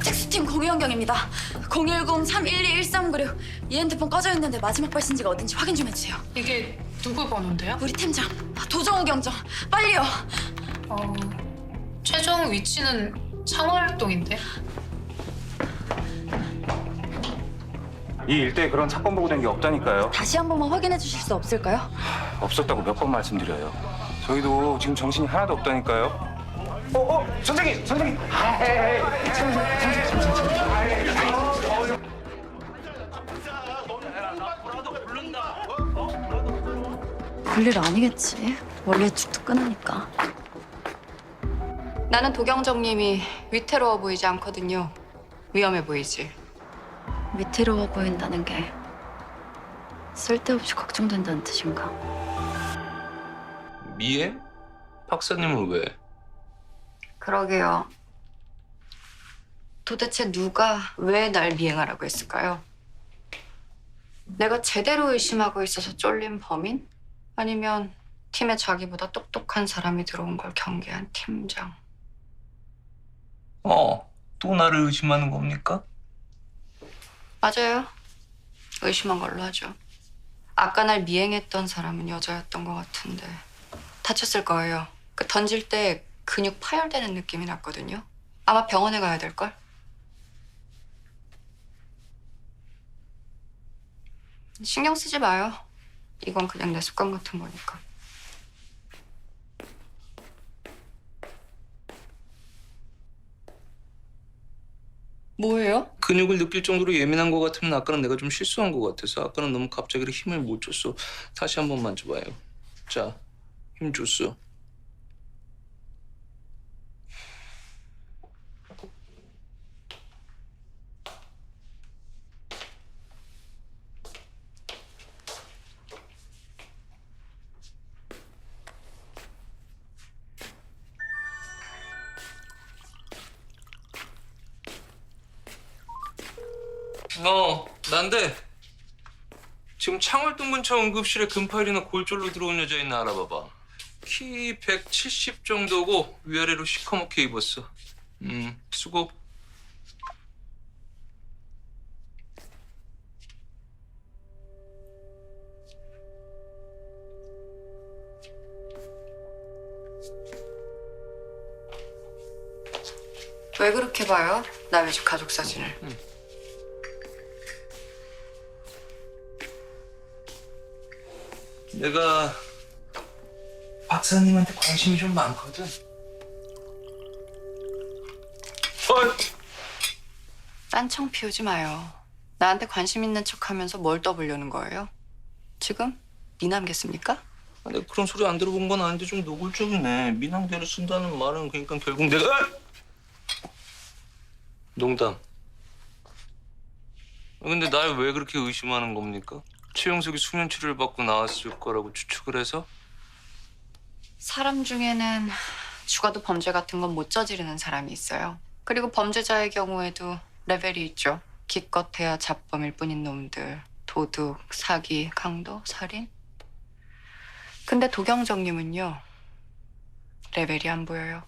텍스팀 공유환경입니다. 010-312-1396. 이 핸드폰 꺼져 있는데 마지막 발신지가 어딘지 확인 좀 해주세요. 이게 누구 번호인데요? 우리 팀장 도정우 경정 빨리요. 최종 위치는 창월동인데. 이 일대에 그런 사건 보고된 게 없다니까요. 다시 한 번만 확인해 주실 수 없을까요? 없었다고 몇 번 말씀드려요. 저희도 지금 정신이 하나도 없다니까요. 선생님! 볼일 아니겠지. 원래 죽도 끊으니까. 나는 도경정님이 위태로워 보이지 않거든요. 위험해 보이지. 위태로워 보인다는 게 쓸데없이 걱정된다는 뜻인가? 미행? 박사님은 왜? 그러게요. 도대체 누가 왜 날 미행하라고 했을까요? 내가 제대로 의심하고 있어서 쫄린 범인? 아니면 팀에 자기보다 똑똑한 사람이 들어온 걸 경계한 팀장? 또 나를 의심하는 겁니까? 맞아요. 의심한 걸로 하죠. 아까 날 미행했던 사람은 여자였던 것 같은데 다쳤을 거예요. 그 던질 때 근육 파열되는 느낌이 났거든요. 아마 병원에 가야 될걸? 신경 쓰지 마요. 이건 그냥 내 습관 같은 거니까. 뭐예요? 근육을 느낄 정도로 예민한 것 같으면 아까는 내가 좀 실수한 것 같아서 아까는 너무 갑자기 힘을 못 줬어. 다시 한 번 만져봐요. 자, 힘 줬어. 난데. 지금 창월동 근처 응급실에 금파일이나 골절로 들어온 여자 있나 알아봐봐. 키 170 정도고 위아래로 시커멓게 입었어. 수고. 왜 그렇게 봐요? 남의 집 가족 사진을. 내가 박사님한테 관심이 좀 많거든. 딴청 피우지 마요. 나한테 관심 있는 척하면서 뭘 떠보려는 거예요? 지금 미남겠습니까? 내가 그런 소리 안 들어본 건 아닌데 좀 노골적이네. 미남대로 쓴다는 말은 그러니까 결국 내가 농담. 근데 날 왜 그렇게 의심하는 겁니까? 최영석이 수면 치료를 받고 나왔을 거라고 추측을 해서? 사람 중에는 죽어도 범죄 같은 건 못 저지르는 사람이 있어요. 그리고 범죄자의 경우에도 레벨이 있죠. 기껏해야 잡범일 뿐인 놈들. 도둑, 사기, 강도, 살인. 근데 도경정님은요. 레벨이 안 보여요.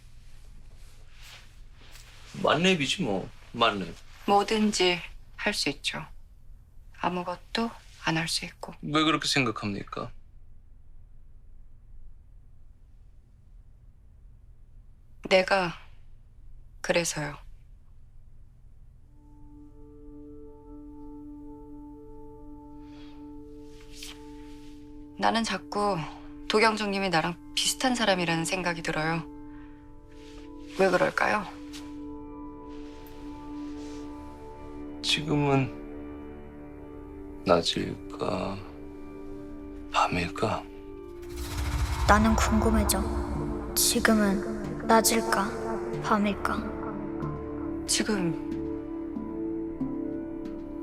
만렙이지 뭐. 만렙. 뭐든지 할 수 있죠. 아무것도 안 할 수 있고. 왜 그렇게 생각합니까? 내가 그래서요. 나는 자꾸 도경정님이 나랑 비슷한 사람이라는 생각이 들어요. 왜 그럴까요? 지금은 낮일까 밤일까? 나는 궁금해져. 지금은 낮일까, 밤일까? 지금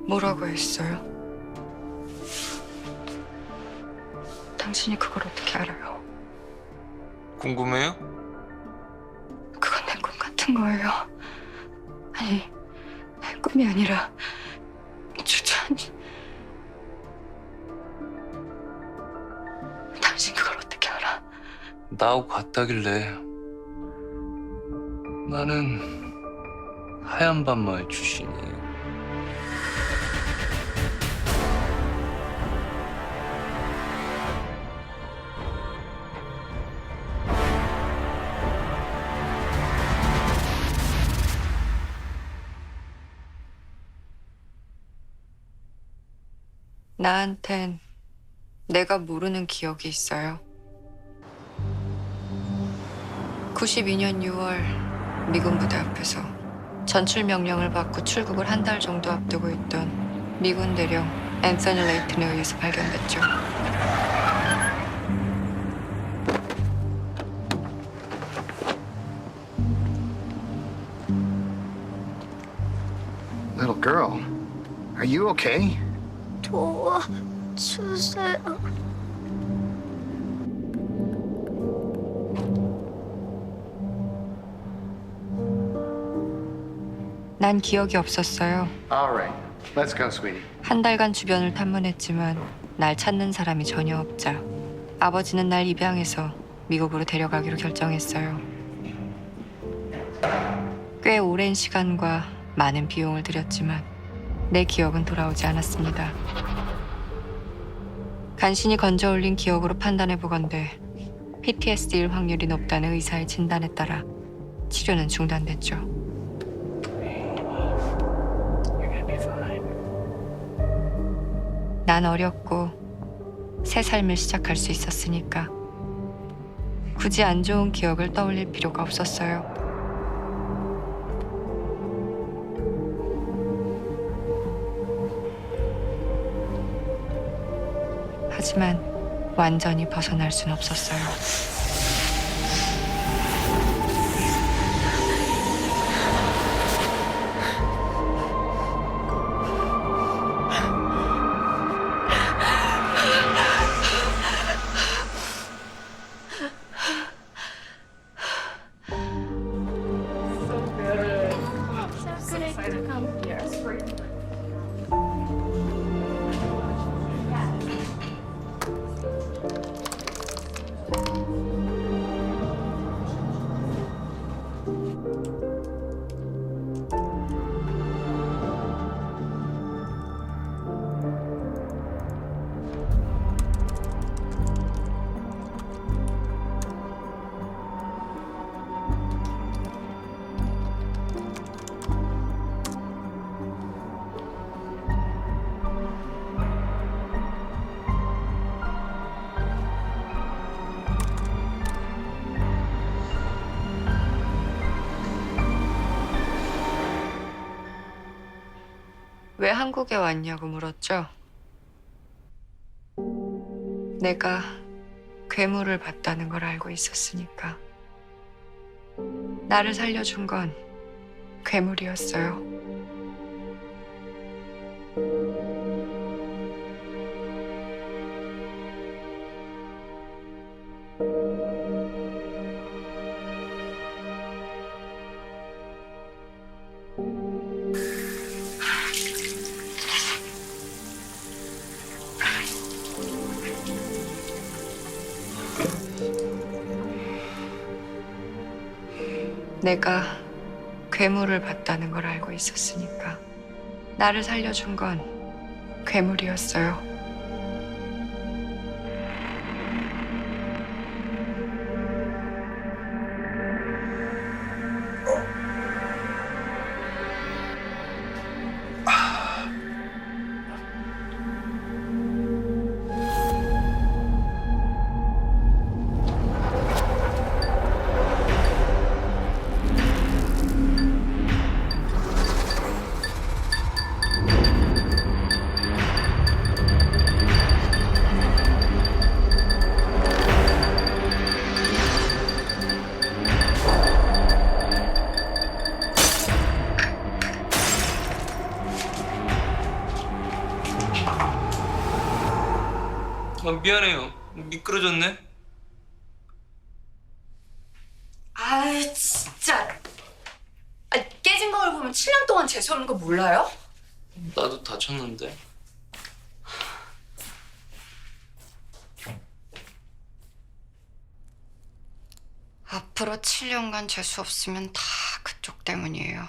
뭐라고 했어요? 당신이 그걸 어떻게 알아요? 궁금해요? 그건 내 꿈 같은 거예요. 아니, 꿈이 아니라 주찬이. 당신 그걸 어떻게 알아? 나하고 같다길래. 나는 하얀 밤마을 출신이에요. 나한텐 내가 모르는 기억이 있어요. 92년 6월 미군 부대 앞에서 전출 명령을 받고 출국을 한 달 정도 앞두고 있던 미군 대령 앤서니 레이튼에 의해서 발견됐죠. Little girl, are you okay? 도와주세요. 난 기억이 없었어요. All right, let's go, sweetie. 한 달간 주변을 탐문했지만 날 찾는 사람이 전혀 없자 아버지는 날 입양해서 미국으로 데려가기로 결정했어요. 꽤 오랜 시간과 많은 비용을 들였지만 내 기억은 돌아오지 않았습니다. 간신히 건져 올린 기억으로 판단해 보건대 PTSD일 확률이 높다는 의사의 진단에 따라 치료는 중단됐죠. 난 어렸고 새 삶을 시작할 수 있었으니까 굳이 안 좋은 기억을 떠올릴 필요가 없었어요. 하지만 완전히 벗어날 순 없었어요. 왜 한국에 왔냐고 물었죠. 내가 괴물을 봤다는 걸 알고 있었으니까. 나를 살려준 건 괴물이었어요. 내가 괴물을 봤다는 걸 알고 있었으니까. 나를 살려준 건 괴물이었어요. 미안해요. 미끄러졌네. 아 진짜. 깨진 거울 보면 7년 동안 재수하는 거 몰라요? 나도 다쳤는데. 앞으로 7년간 재수 없으면 다 그쪽 때문이에요.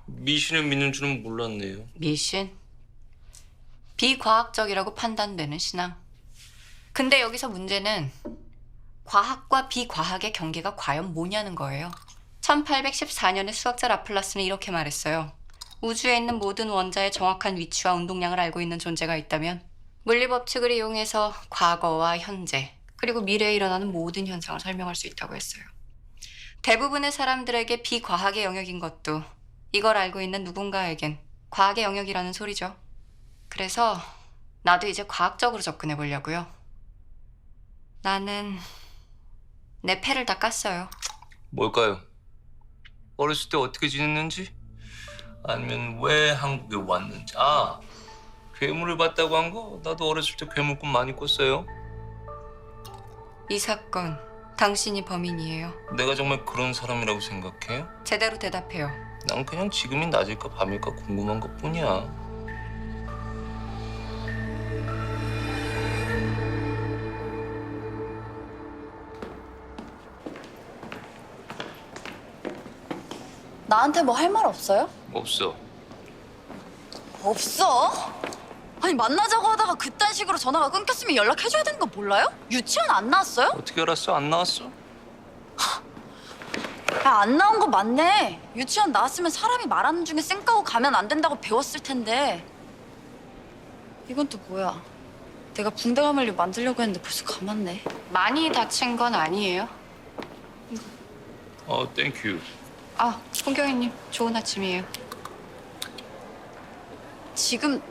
미신을 믿는 줄은 몰랐네요. 미신? 비과학적이라고 판단되는 신앙. 근데 여기서 문제는 과학과 비과학의 경계가 과연 뭐냐는 거예요. 1814년에 수학자 라플라스는 이렇게 말했어요. 우주에 있는 모든 원자의 정확한 위치와 운동량을 알고 있는 존재가 있다면 물리법칙을 이용해서 과거와 현재 그리고 미래에 일어나는 모든 현상을 설명할 수 있다고 했어요. 대부분의 사람들에게 비과학의 영역인 것도 이걸 알고 있는 누군가에겐 과학의 영역이라는 소리죠. 그래서 나도 이제 과학적으로 접근해 보려고요. 나는 내 패를 다 깠어요. 뭘까요? 어렸을 때 어떻게 지냈는지? 아니면 왜 한국에 왔는지? 아, 괴물을 봤다고 한 거? 나도 어렸을 때 괴물꿈 많이 꿨어요. 이 사건 당신이 범인이에요. 내가 정말 그런 사람이라고 생각해요? 제대로 대답해요. 난 그냥 지금이 낮일까 밤일까 궁금한 것뿐이야. 나한테 뭐 할 말 없어요? 없어. 없어? 아니 만나자고 하다가 그딴 식으로 전화가 끊겼으면 연락해줘야 되는 거 몰라요? 유치원 안 나왔어요? 어떻게 알았어? 안 나왔어? 야, 안 나온 거 맞네. 유치원 나왔으면 사람이 말하는 중에 쌩 까고 가면 안 된다고 배웠을 텐데. 이건 또 뭐야? 내가 붕대 감을려 만들려고 했는데 벌써 감았네. 많이 다친 건 아니에요. 땡큐. 아, 홍경희님 좋은 아침이에요. 지금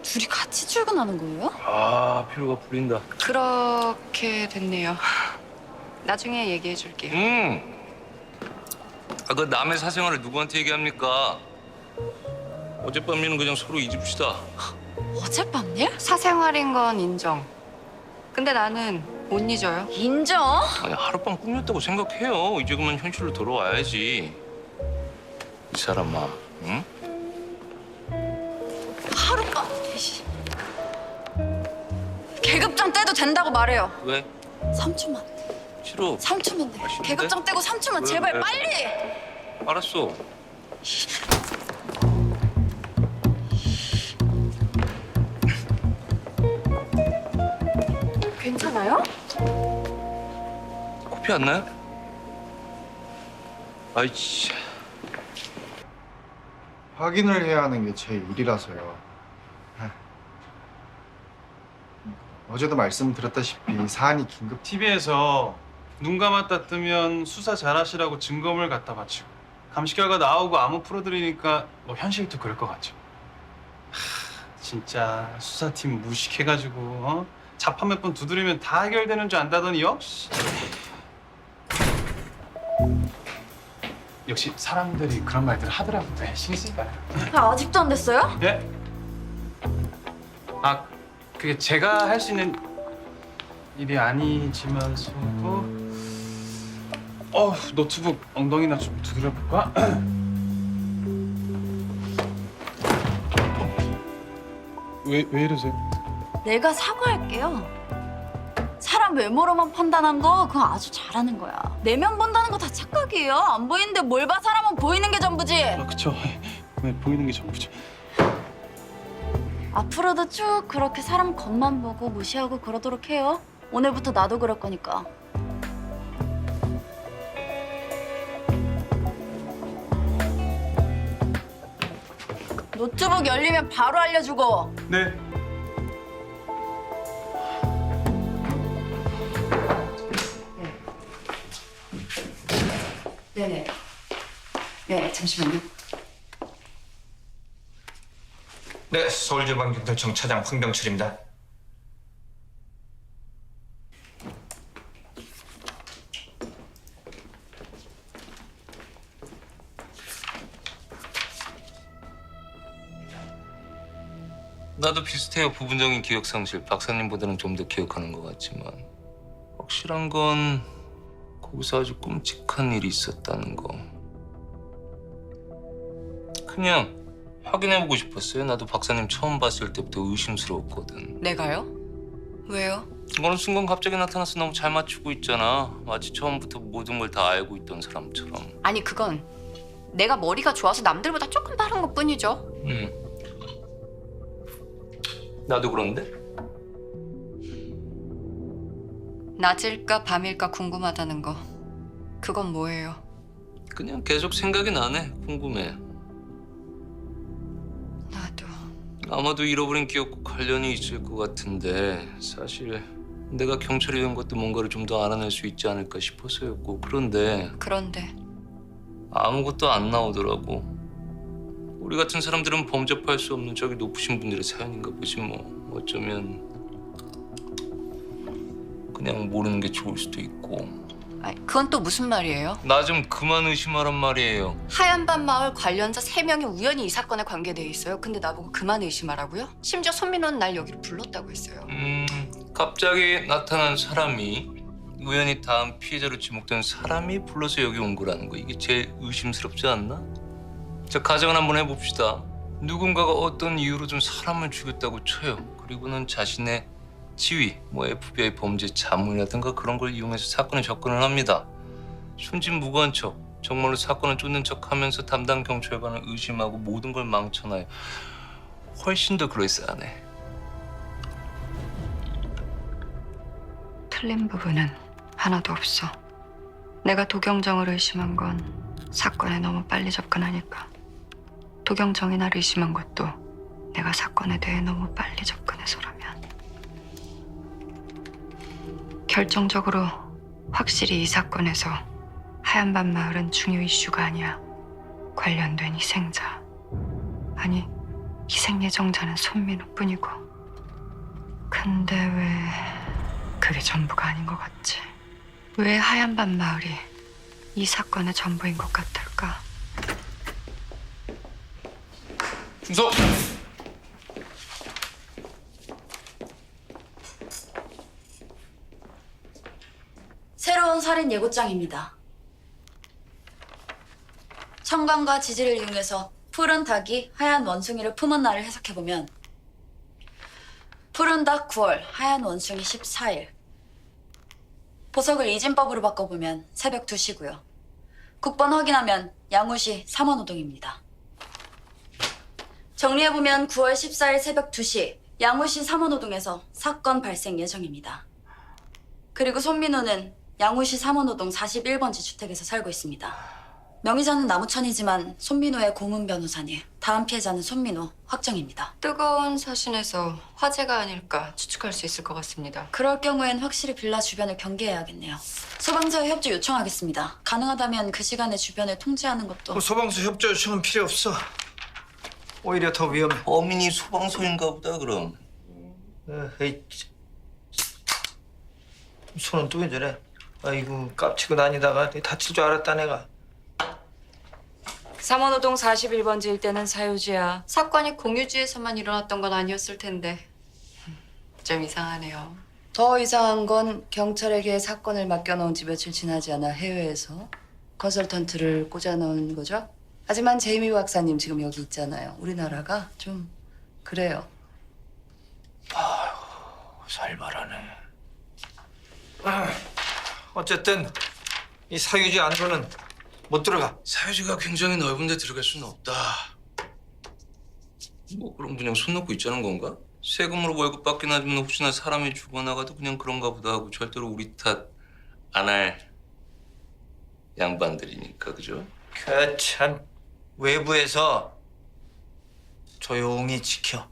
둘이 같이 출근하는 거예요? 아, 피로가 풀린다. 그렇게 됐네요. 나중에 얘기해 줄게요. 그 남의 사생활을 누구한테 얘기합니까? 어젯밤 일은 그냥 서로 잊읍시다. 어젯밤 일? 사생활인 건 인정. 근데 나는 못 잊어요. 인정? 아니, 하룻밤 꿈이었다고 생각해요. 이제 그만 현실로 돌아와야지. 이 사람아, 응? 하룻밤. 이씨. 계급장 떼도 된다고 말해요. 왜? 3초만. 싫어. 3초만 돼. 싫은데? 계급장 떼고 3초만 왜, 제발 왜? 빨리. 알았어. 괜찮아요? 코피 안 나요? 아이씨. 확인을 해야 하는 게 제 일이라서요. 어제도 말씀드렸다시피 사안이 긴급. TV에서 눈 감았다 뜨면 수사 잘하시라고 증거물 갖다 바치고 감시 결과 나오고 아무 풀어드리니까 뭐 현실도 그럴 것 같죠. 진짜 수사팀 무식해가지고 자판 몇 번 두드리면 다 해결되는 줄 안다더니 역시 사람들이 그런 말들을 하더라고요. 네, 신경 쓰니까요. 아직도 안 됐어요? 네? 아, 그게 제가 할 수 있는 일이 아니지만서도 노트북 엉덩이나 좀 두드려 볼까? 왜 이러세요? 내가 사과할게요. 사람 외모로만 판단한 거 그거 아주 잘하는 거야. 내면 본다는 거 다 착각이에요. 안 보이는데 뭘 봐. 사람은 보이는 게 전부지. 아, 그쵸. 왜 보이는 게 전부죠. 앞으로도 쭉 그렇게 사람 겉만 보고 무시하고 그러도록 해요. 오늘부터 나도 그럴 거니까. 노트북 열리면 바로 알려주고. 네. 네네. 네, 잠시만요. 네, 서울지방경찰청 차장 황병철입니다. 나도 비슷해요. 부분적인 기억 상실. 박사님보다는 좀 더 기억하는 것 같지만 확실한 건 거기서 아주 끔찍한 일이 있었다는 거. 그냥 확인해보고 싶었어요. 나도 박사님 처음 봤을 때부터 의심스러웠거든. 내가요? 왜요? 어느 순간 갑자기 나타나서 너무 잘 맞추고 있잖아. 마치 처음부터 모든 걸 다 알고 있던 사람처럼. 아니 그건 내가 머리가 좋아서 남들보다 조금 빠른 것뿐이죠. 나도 그런데? 낮일까 밤일까 궁금하다는 거. 그건 뭐예요? 그냥 계속 생각이 나네. 궁금해. 나도. 아마도 잃어버린 기억과 관련이 있을 것 같은데 사실 내가 경찰이 된 것도 뭔가를 좀 더 알아낼 수 있지 않을까 싶어서였고 그런데 아무것도 안 나오더라고. 우리 같은 사람들은 범접할 수 없는 저기 높으신 분들의 사연인가 보지 뭐. 어쩌면 그냥 모르는 게 좋을 수도 있고. 아니, 그건 또 무슨 말이에요? 나 좀 그만 의심하란 말이에요. 하얀밤 마을 관련자 3명이 우연히 이 사건에 관계돼 있어요. 근데 나보고 그만 의심하라고요? 심지어 손민호는 날 여기로 불렀다고 했어요. 갑자기 나타난 사람이 우연히 다음 피해자로 지목된 사람이 불러서 여기 온 거라는 거. 이게 제일 의심스럽지 않나? 자, 가정을 한번 해봅시다. 누군가가 어떤 이유로든 사람을 죽였다고 쳐요. 그리고는 자신의 지위, 뭐 FBI 범죄 자문이라든가 그런 걸 이용해서 사건에 접근을 합니다. 순진무구한 척, 정말로 사건을 쫓는 척하면서 담당 경찰관을 의심하고 모든 걸 망쳐놔요. 훨씬 더 그럴싸하네. 틀린 부분은 하나도 없어. 내가 도경정을 의심한 건 사건에 너무 빨리 접근하니까. 도경정이 날 의심한 것도 내가 사건에 대해 너무 빨리 접근해서라면. 결정적으로 확실히 이 사건에서 하얀밤 마을은 중요 이슈가 아니야. 관련된 희생자. 아니, 희생 예정자는 손민호뿐이고. 근데 왜 그게 전부가 아닌 것 같지? 왜 하얀밤 마을이 이 사건의 전부인 것 같을까? 중서! 새로운 살인 예고장입니다. 청강과 지지를 이용해서 푸른 닭이 하얀 원숭이를 품은 날을 해석해보면 푸른 닭 9월, 하얀 원숭이 14일. 보석을 이진법으로 바꿔보면 새벽 2시고요. 국번 확인하면 양우시 삼원호동입니다. 정리해보면 9월 14일 새벽 2시 양우시 삼원호동에서 사건 발생 예정입니다. 그리고 손민호는 양우시 삼원호동 41번지 주택에서 살고 있습니다. 명의자는 나무천이지만 손민호의 고문 변호사님, 다음 피해자는 손민호 확정입니다. 뜨거운 사신에서 화재가 아닐까 추측할 수 있을 것 같습니다. 그럴 경우엔 확실히 빌라 주변을 경계해야겠네요. 소방서에 협조 요청하겠습니다. 가능하다면 그 시간에 주변을 통제하는 것도... 소방서 협조 요청은 필요 없어. 오히려 더 위험해. 범인이 소방서인가 보다 그럼. 에이, 손은 또 왜 저래? 아이고, 깝치고 다니다가 다칠 줄 알았다 내가. 삼원호동 41번지 일대는 사유지야. 사건이 공유지에서만 일어났던 건 아니었을 텐데. 좀 이상하네요. 더 이상한 건 경찰에게 사건을 맡겨놓은 지 며칠 지나지 않아 해외에서 컨설턴트를 꽂아넣은 거죠. 하지만 제이미 박사님 지금 여기 있잖아요. 우리나라가 좀 그래요. 살벌하네. 어쨌든 이 사유지 안으로는 못 들어가. 사유지가 굉장히 넓은데 들어갈 수는 없다. 뭐 그럼 그냥 손 놓고 있자는 건가? 세금으로 월급 받긴 하지만 혹시나 사람이 죽어나가도 그냥 그런가 보다 하고 절대로 우리 탓 안 할 양반들이니까 그죠? 그 참 외부에서 조용히 지켜.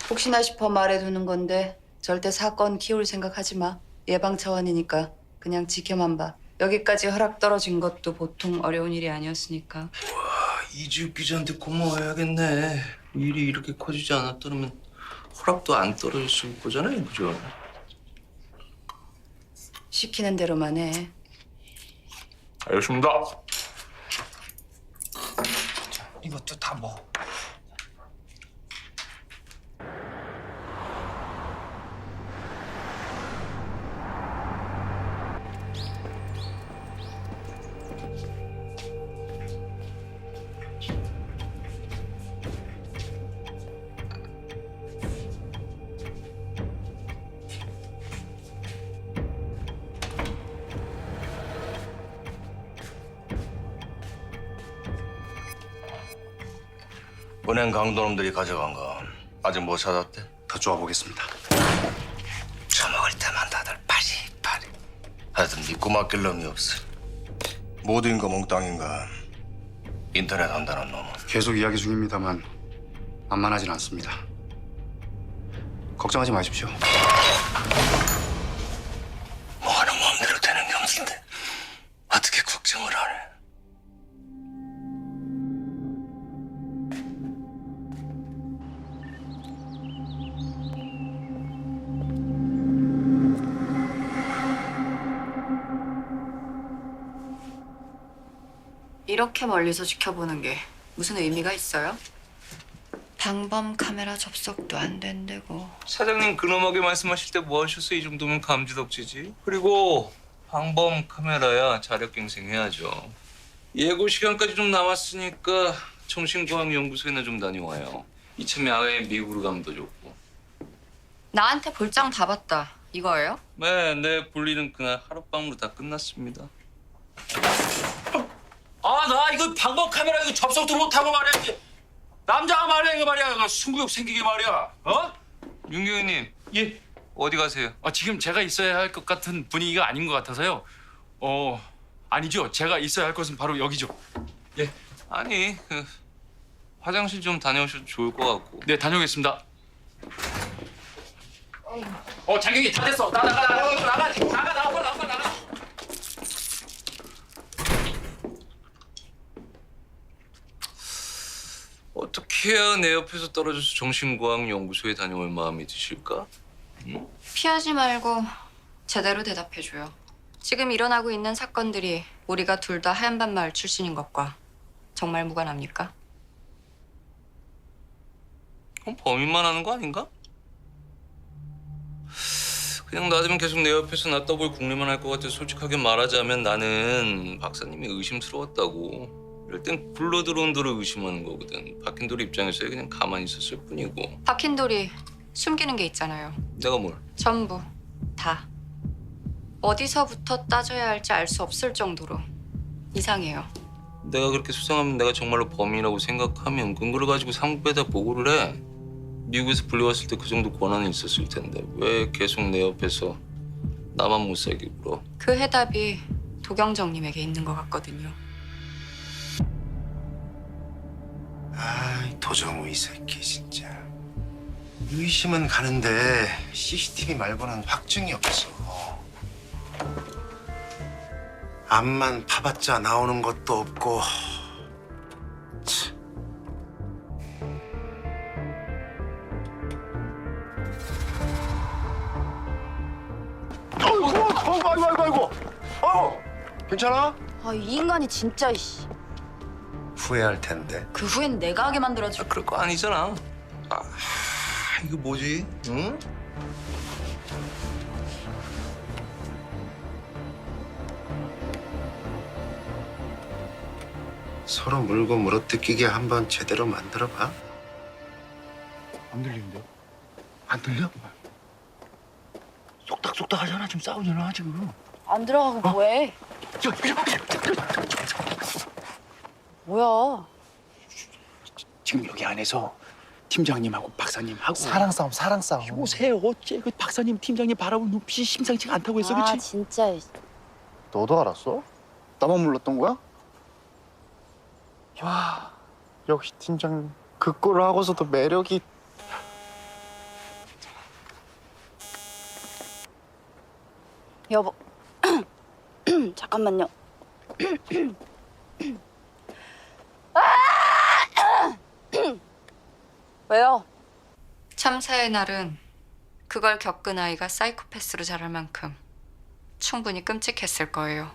혹시나 싶어 말해두는 건데 절대 사건 키울 생각하지 마. 예방 차원이니까 그냥 지켜만 봐. 여기까지 허락 떨어진 것도 보통 어려운 일이 아니었으니까. 와, 이지욱 기자한테 고마워야겠네. 일이 이렇게 커지지 않았더라면 허락도 안 떨어졌을 거잖아요, 그죠? 시키는 대로만 해. 알겠습니다. 이것도 다 먹어. 은행 강도놈들이 가져간 거 아직 못 찾았대? 더 쪼아보겠습니다. 처먹을 때만 다들 파리파리. 하여튼 믿고 맡길 놈이 없어. 모두인가 몽땅인가 인터넷 한다는 놈은. 계속 이야기 중입니다만 만만하진 않습니다. 걱정하지 마십시오. 뭐하는 마음대로 되는 게 없는데 어떻게 걱정을 하네. 이렇게 멀리서 지켜보는 게 무슨 의미가 있어요? 방범 카메라 접속도 안 된다고. 사장님 근엄하게 말씀하실 때 뭐 하셨어요? 이 정도면 감지덕지지. 그리고 방범 카메라야 자력갱생해야죠. 예고 시간까지 좀 남았으니까 정신과학연구소에나 좀 다녀와요. 이참에 아예 미국으로 가면 더 좋고. 나한테 볼장 다 봤다. 이거예요? 네, 내 볼일은 그날 하룻밤으로 다 끝났습니다. 아, 나 이거 방범 카메라 이거 접속도 못하고 말이야. 남자가 말이야 이거 말이야. 이거 승부욕 생기게 말이야. 어? 윤경희님. 예. 어디 가세요? 지금 제가 있어야 할 것 같은 분위기가 아닌 것 같아서요. 아니죠. 제가 있어야 할 곳은 바로 여기죠. 예. 아니, 화장실 좀 다녀오셔도 좋을 것 같고. 네, 다녀오겠습니다. 장경이 다 됐어. 나가. 어떻게 해야 내 옆에서 떨어져서 정신과학연구소에 다녀올 마음이 드실까? 응? 피하지 말고 제대로 대답해줘요. 지금 일어나고 있는 사건들이 우리가 둘 다 하얀반 마을 출신인 것과 정말 무관합니까? 그럼 범인만 하는 거 아닌가? 그냥 놔두면 계속 내 옆에서 나 떠볼 궁리만 할 것 같아. 솔직하게 말하자면 나는 박사님이 의심스러웠다고. 이럴 땐 굴러 들어온 돌을 의심하는 거거든. 박힌돌이 입장에서 그냥 가만히 있었을 뿐이고. 박힌돌이 숨기는 게 있잖아요. 내가 뭘? 전부 다. 어디서부터 따져야 할지 알 수 없을 정도로 이상해요. 내가 그렇게 수상하면 내가 정말로 범인이라고 생각하면 근거를 가지고 상부에다 보고를 해. 미국에서 불려왔을 때 그 정도 권한이 있었을 텐데 왜 계속 내 옆에서 나만 못 살게 굴어? 그 해답이 도경정님에게 있는 것 같거든요. 아이 도정우 이 새끼 진짜. 의심은 가는데 CCTV 말고는 확증이 없어. 앞만 파봤자 나오는 것도 없고. 참. 아이고. 괜찮아? 아, 이 인간이 진짜 이씨. 후회할 텐데. 그 후엔 내가 하게 만들어줘. 그럴 거 아니잖아. 이거 뭐지? 응? 서로 물고 물어뜯기게 한번 제대로 만들어봐. 안 들리는데요? 안 들려? 쏙닥쏙닥 하잖아. 지금 싸우잖아 지금. 안 들어가고 뭐해? 뭐야? 지금 여기 안에서 팀장님하고 박사님하고 사랑 싸움. 요새 어째 그 박사님 팀장님 바라보는 눈빛이 심상치가 않다고 했어, 아, 그렇지? 진짜. 너도 알았어? 나만 몰랐던 거야? 야, 역시 팀장님. 그 꼴을 하고서도 매력이. 여보. 잠깐만요. 왜요? 참사의 날은 그걸 겪은 아이가 사이코패스로 자랄 만큼 충분히 끔찍했을 거예요.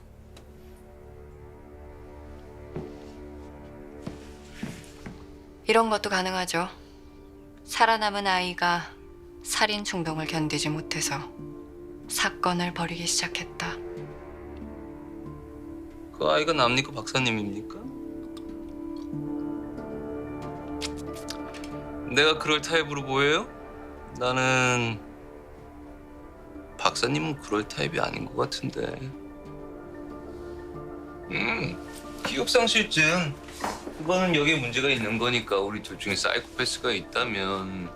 이런 것도 가능하죠. 살아남은 아이가 살인 충동을 견디지 못해서 사건을 벌이기 시작했다. 그 아이가 납니까 박사님입니까? 내가 그럴 타입으로 보여요? 나는 박사님은 그럴 타입이 아닌 것 같은데. 기억상실증 그거는 여기에 문제가 있는 거니까. 우리 둘 중에 사이코패스가 있다면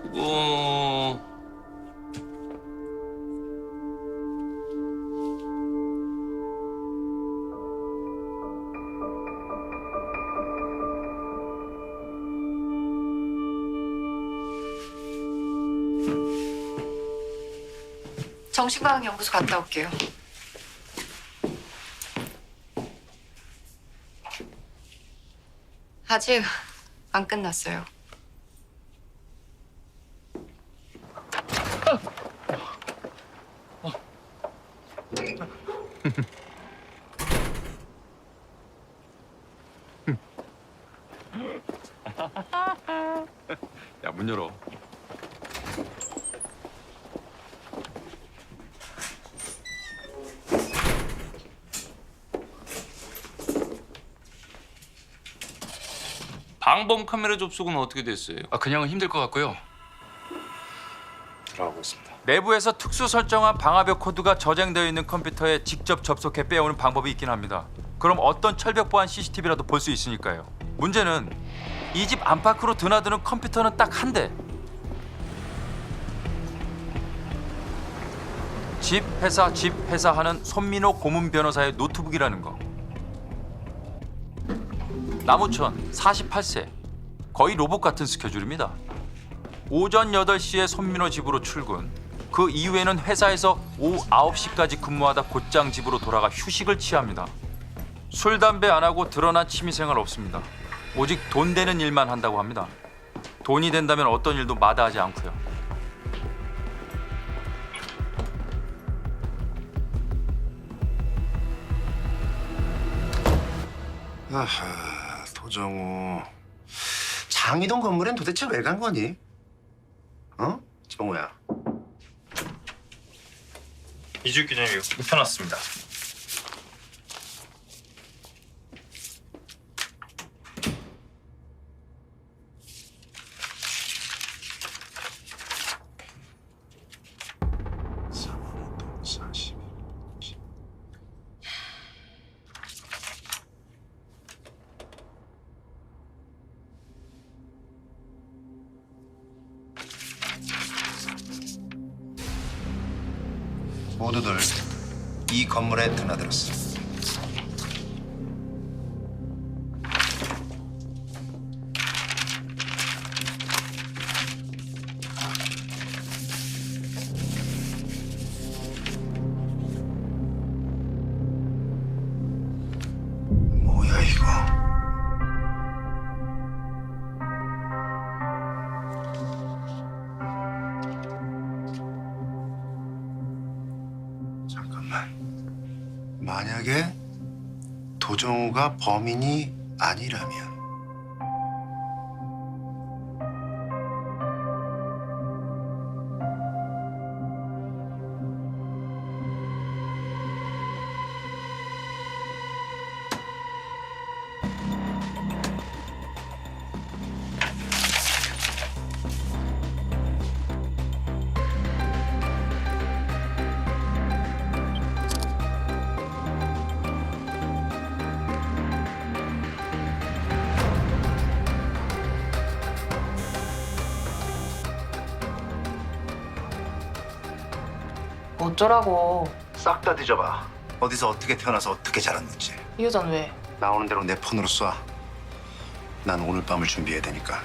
그거 정신과학연구소 갔다 올게요. 아직 안 끝났어요. 야, 문 열어. 방범 카메라 접속은 어떻게 됐어요? 그냥은 힘들 것 같고요. 들어가고 있습니다. 내부에서 특수 설정한 방화벽 코드가 저장되어 있는 컴퓨터에 직접 접속해 빼오는 방법이 있긴 합니다. 그럼 어떤 철벽 보안 CCTV라도 볼 수 있으니까요. 문제는 이 집 안팎으로 드나드는 컴퓨터는 딱 한 대. 집 회사 하는 손민호 고문 변호사의 노트북이라는 거. 나무천 48세. 거의 로봇 같은 스케줄입니다. 오전 8시에 손민호 집으로 출근. 그 이후에는 회사에서 오후 9시까지 근무하다 곧장 집으로 돌아가 휴식을 취합니다. 술, 담배 안 하고 드러난 취미생활 없습니다. 오직 돈 되는 일만 한다고 합니다. 돈이 된다면 어떤 일도 마다하지 않고요. 아하, 도정우. 장이동 건물엔 도대체 왜 간 거니? 어? 정우야. 이주 기념일 입혀놨습니다. 모두들 이 건물에 드나들었어. 뭐야 이거? 잠깐만. 만약에 도정우가 범인이 아니라면 어쩌라고. 싹 다 뒤져봐. 어디서 어떻게 태어나서 어떻게 자랐는지. 이 여잔 왜? 나오는 대로 내 폰으로 쏴. 난 오늘 밤을 준비해야 되니까.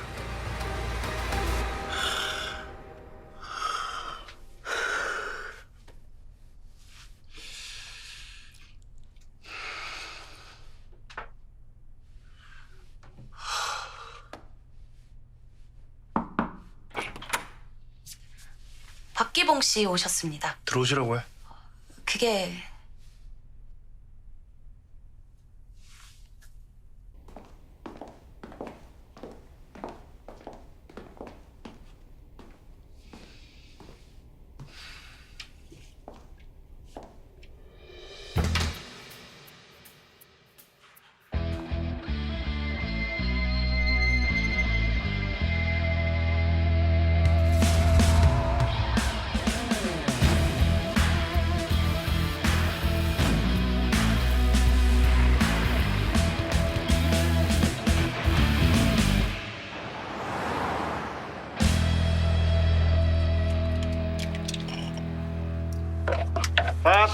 박기봉 씨 오셨습니다. 들어오시라고 해. 그게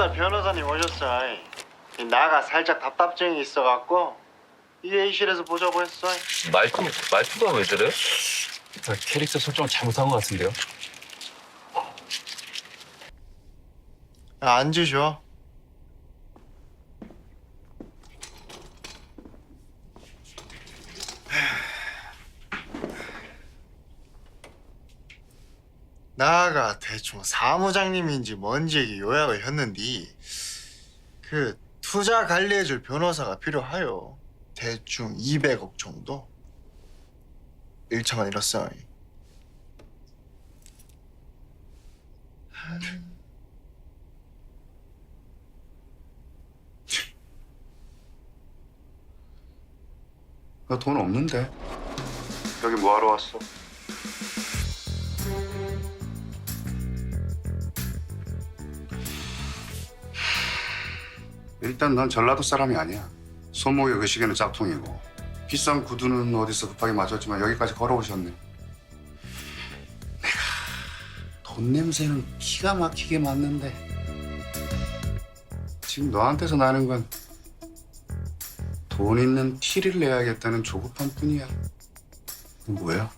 변호사 오셨어. 나가 살짝 답답증이 있어갖고 이 회의실에서 보자고 했어. 말투가 왜 저래? 캐릭터 설정을 잘못한 것 같은데요. 앉으셔. 나가 대충 사무장님인지 뭔지 얘기 요약을 했는데 그 투자 관리해줄 변호사가 필요하요. 대충 200억 정도. 1차만 잃었어. 나 돈 없는데. 여기 뭐하러 왔어? 일단 넌 전라도 사람이 아니야. 손목에 그 시계는 짝퉁이고 비싼 구두는 어디서 급하게 맞았지만 여기까지 걸어오셨네. 내가 돈 냄새는 기가 막히게 맡는데 지금 너한테서 나는 건 돈 있는 티를 내야겠다는 조급한 뿐이야. 너 뭐야?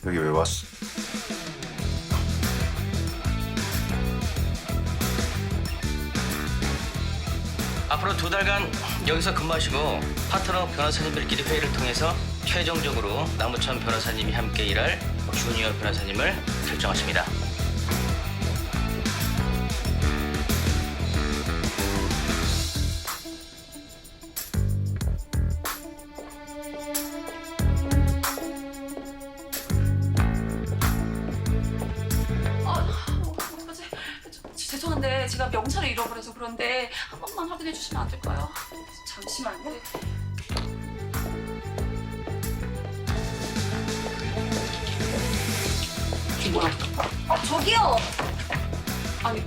여기 왜 왔어? 앞으로 2달간 여기서 근무하시고 파트너 변호사님들끼리 회의를 통해서 최종적으로 남우천 변호사님이 함께 일할 주니어 변호사님을 결정하십니다. 죄송한데 제가 명찰을 잃어버려서 그런데 한 번만 확인해 주시면 안 될까요? 잠시만요. 뭐야? 저기요. 아니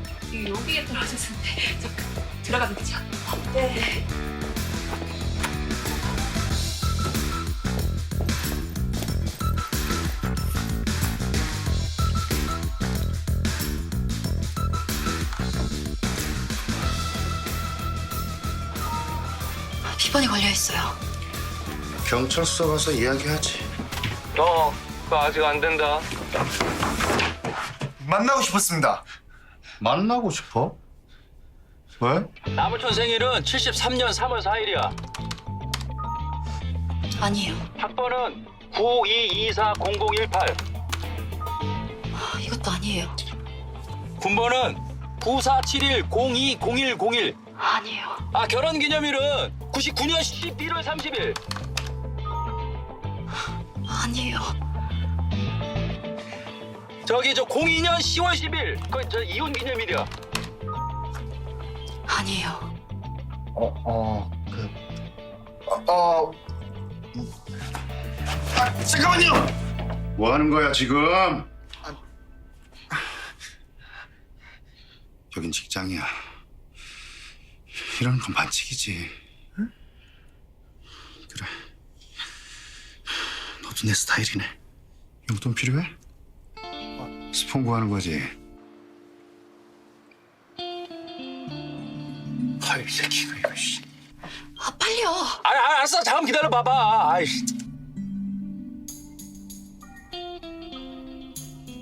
여기에 들어가셨는데 저 들어가면 되죠? 네. 피번이 걸려 있어요. 경찰서 가서 이야기하지. 그거 아직 안 된다. 만나고 싶었습니다. 만나고 싶어? 왜? 남우천 생일은 73년 3월 4일이야. 아니에요. 학번은 92240018. 이것도 아니에요. 군번은 9471020101. 아니에요. 결혼기념일은 99년 11월 30일. 아니에요. 저기 02년 10월 10일. 저 이혼기념일이야. 아니에요. 잠깐만요. 뭐 하는 거야 지금? 여긴 직장이야. 이런 건 반칙이지. 응? 그래. 너도 내 스타일이네. 용돈 필요해? 스폰 구하는 거지. 이 새끼가 이거 씨. 빨리요. 알았어. 잠깐 기다려봐봐.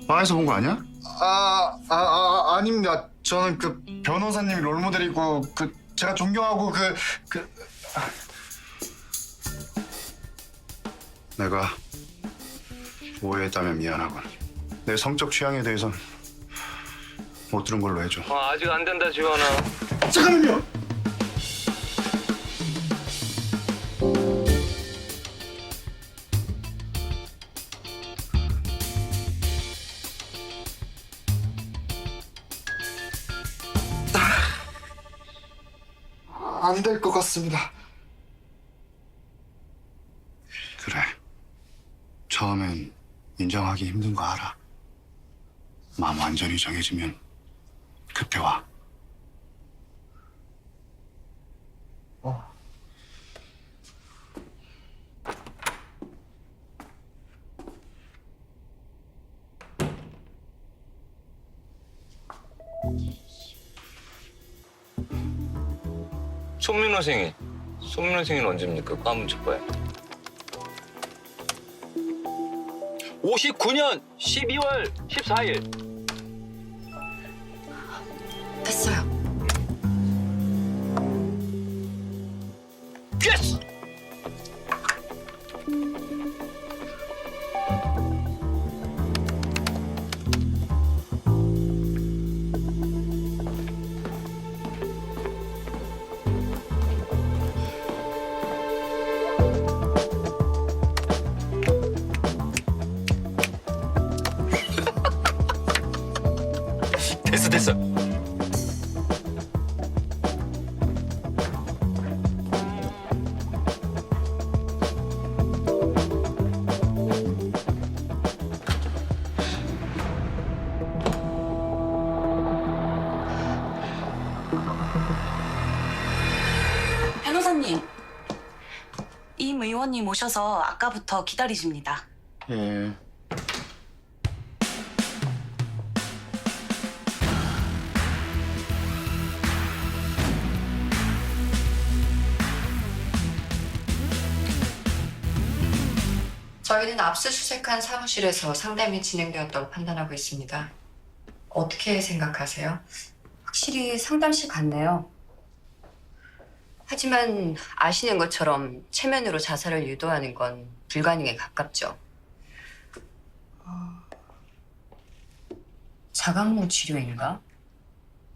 바에서 본 거 아니야? 아닙니다. 저는 그 변호사님이 롤모델이고 그 제가 존경하고 내가 오해했다면 미안하군. 내 성적 취향에 대해선 못 들은 걸로 해줘. 아직 안 된다, 지원아. 잠깐만요. 안 될 것 같습니다. 그래. 처음엔 인정하기 힘든 거 알아. 마음 완전히 정해지면 그때 와. 손민호 생일. 손민호 생일 언제입니까? 그거 한번 쳐봐요. 59년 12월 14일. 됐어요. 예스! 됐어. 변호사님, 임 의원님 오셔서 아까부터 기다리십니다. 예. 저희는 압수수색한 사무실에서 상담이 진행되었다고 판단하고 있습니다. 어떻게 생각하세요? 확실히 상담실 같네요. 하지만 아시는 것처럼 체면으로 자살을 유도하는 건 불가능에 가깝죠. 자각몽 치료인가?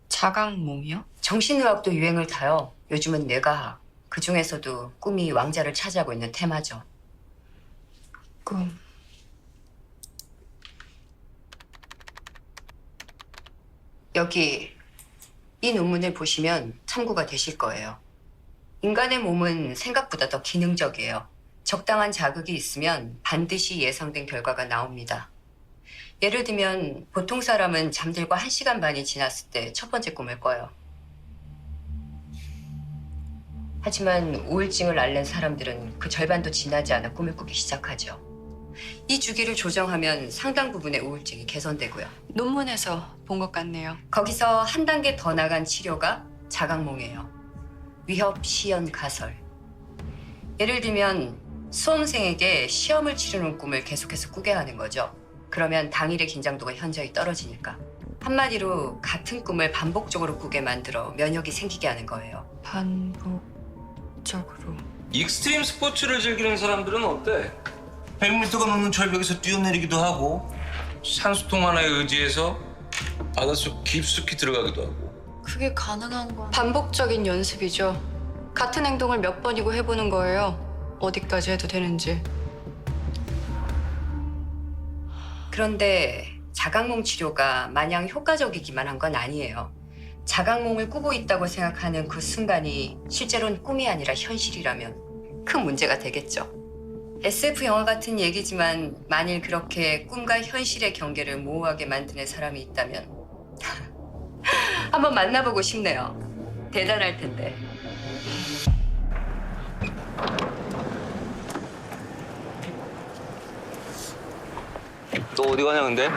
자각몽이요? 정신의학도 유행을 타요. 요즘은 뇌과학. 그 중에서도 꿈이 왕자를 차지하고 있는 테마죠. 꿈. 여기 이 논문을 보시면 참고가 되실 거예요. 인간의 몸은 생각보다 더 기능적이에요. 적당한 자극이 있으면 반드시 예상된 결과가 나옵니다. 예를 들면 보통 사람은 잠들고 1시간 반이 지났을 때 첫 번째 꿈을 꿔요. 하지만 우울증을 앓는 사람들은 그 절반도 지나지 않아 꿈을 꾸기 시작하죠. 이 주기를 조정하면 상당 부분의 우울증이 개선되고요. 논문에서 본 것 같네요. 거기서 한 단계 더 나간 치료가 자각몽이에요. 위협, 시연, 가설. 예를 들면 수험생에게 시험을 치르는 꿈을 계속해서 꾸게 하는 거죠. 그러면 당일의 긴장도가 현저히 떨어지니까. 한마디로 같은 꿈을 반복적으로 꾸게 만들어 면역이 생기게 하는 거예요. 반복적으로. 익스트림 스포츠를 즐기는 사람들은 어때? 100m가 넘는 절벽에서 뛰어내리기도 하고 산소통 하나에 의지해서 바닷속 깊숙이 들어가기도 하고. 그게 가능한 건 반복적인 연습이죠. 같은 행동을 몇 번이고 해보는 거예요. 어디까지 해도 되는지. 그런데 자각몽 치료가 마냥 효과적이기만 한 건 아니에요. 자각몽을 꾸고 있다고 생각하는 그 순간이 실제로는 꿈이 아니라 현실이라면 큰 문제가 되겠죠. SF 영화 같은 얘기지만 만일 그렇게 꿈과 현실의 경계를 모호하게 만드는 사람이 있다면 한번 만나보고 싶네요. 대단할 텐데. 너 어디 가냐 근데?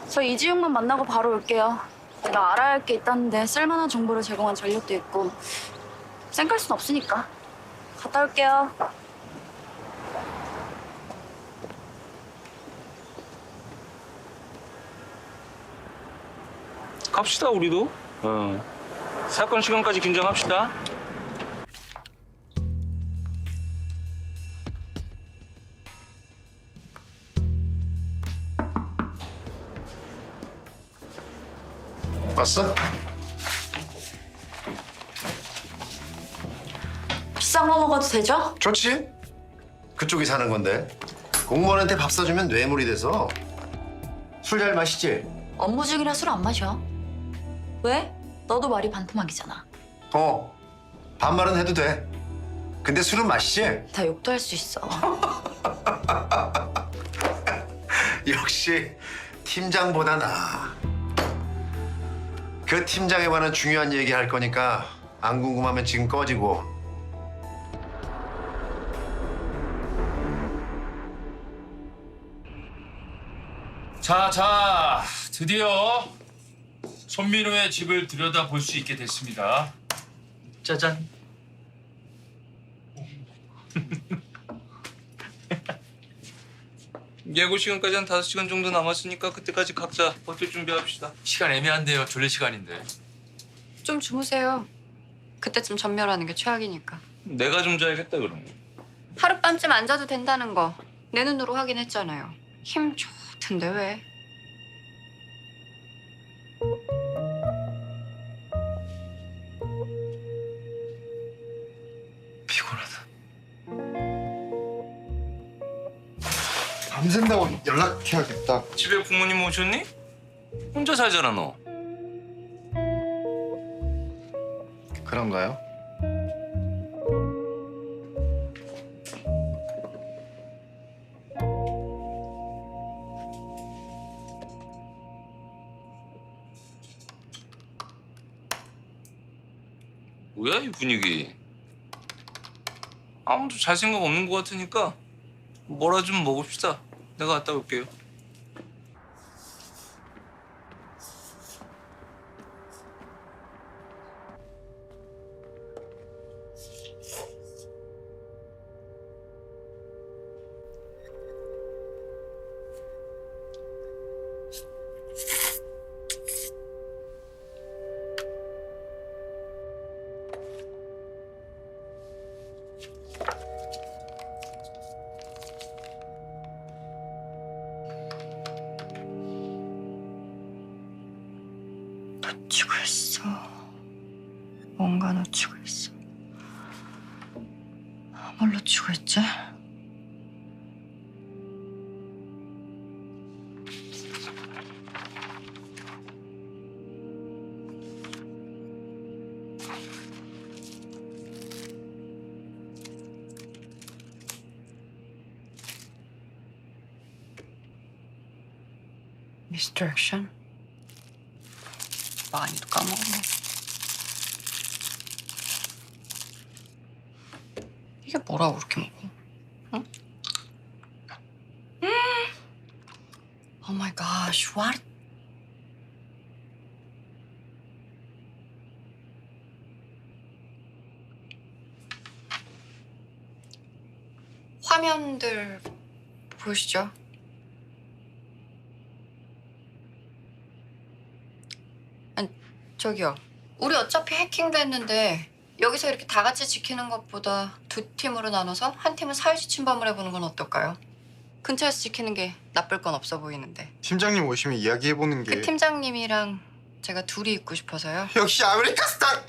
저 이지용만 만나고 바로 올게요. 내가 알아야 할 게 있다는데 쓸만한 정보를 제공한 전력도 있고 쌩깔 순 없으니까. 갔다 올게요. 갑시다 우리도. 사건 시간까지 긴장합시다. 왔어? 비싼 거 먹어도 되죠? 좋지. 그쪽이 사는 건데. 공무원한테 밥 사주면 뇌물이 돼서. 술 잘 마시지? 업무 중이라 술 안 마셔. 왜? 너도 말이 반토막이잖아. 반말은 해도 돼. 근데 술은 마시지? 다 욕도 할 수 있어. 역시 팀장보다 나아. 그 팀장에 관한 중요한 얘기 할 거니까 안 궁금하면 지금 꺼지고. 자, 드디어 손민호의 집을 들여다볼 수 있게 됐습니다. 짜잔. 예고 시간까지 한 5시간 정도 남았으니까 그때까지 각자 버틸 준비합시다. 시간 애매한데요. 졸릴 시간인데. 좀 주무세요. 그때쯤 전멸하는 게 최악이니까. 내가 좀 자야겠다 그러면. 하룻밤쯤 안 자도 된다는 거 내 눈으로 확인했잖아요. 힘 좋던데 왜? 피곤하다. 밤샌다고 연락해야겠다. 집에 부모님 오셨니? 혼자 살잖아 너. 그런가요? 뭐야 이 분위기? 아무도 잘 생각 없는 것 같으니까 뭐라 좀 먹읍시다. 내가 갔다 올게요. 놓치고 있어. 뭔가 놓치고 있어. 뭘 놓치고 있지? 미스터 액션? 많이도 까먹었네. 이게 뭐라고 그렇게 먹어? 응? Oh my gosh, what? 화면들 보이시죠? 아니, 저기요. 우리 어차피 해킹도 했는데 여기서 이렇게 다 같이 지키는 것보다 두 팀으로 나눠서 한 팀은 사회시 침범을 해보는 건 어떨까요? 근처에서 지키는 게 나쁠 건 없어 보이는데. 팀장님 오시면 이야기해보는 게... 그 팀장님이랑 제가 둘이 있고 싶어서요. 역시 아메리카 스타일!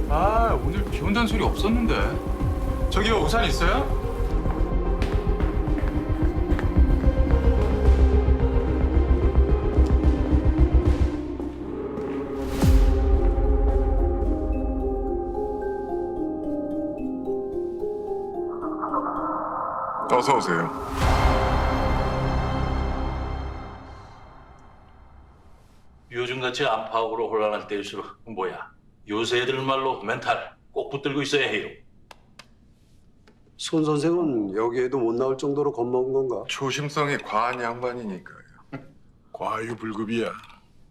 아, 오늘 비 온다는 소리 없었는데. 저기요, 우산 있어요? 어서 오세요. 요즘같이 안팎으로 혼란할 때일수록 뭐야? 요새 애들 말로 멘탈 꼭 붙들고 있어야 해요. 손 선생은 여기에도 못 나올 정도로 겁먹은 건가? 조심성이 과한 양반이니까요. 과유불급이야.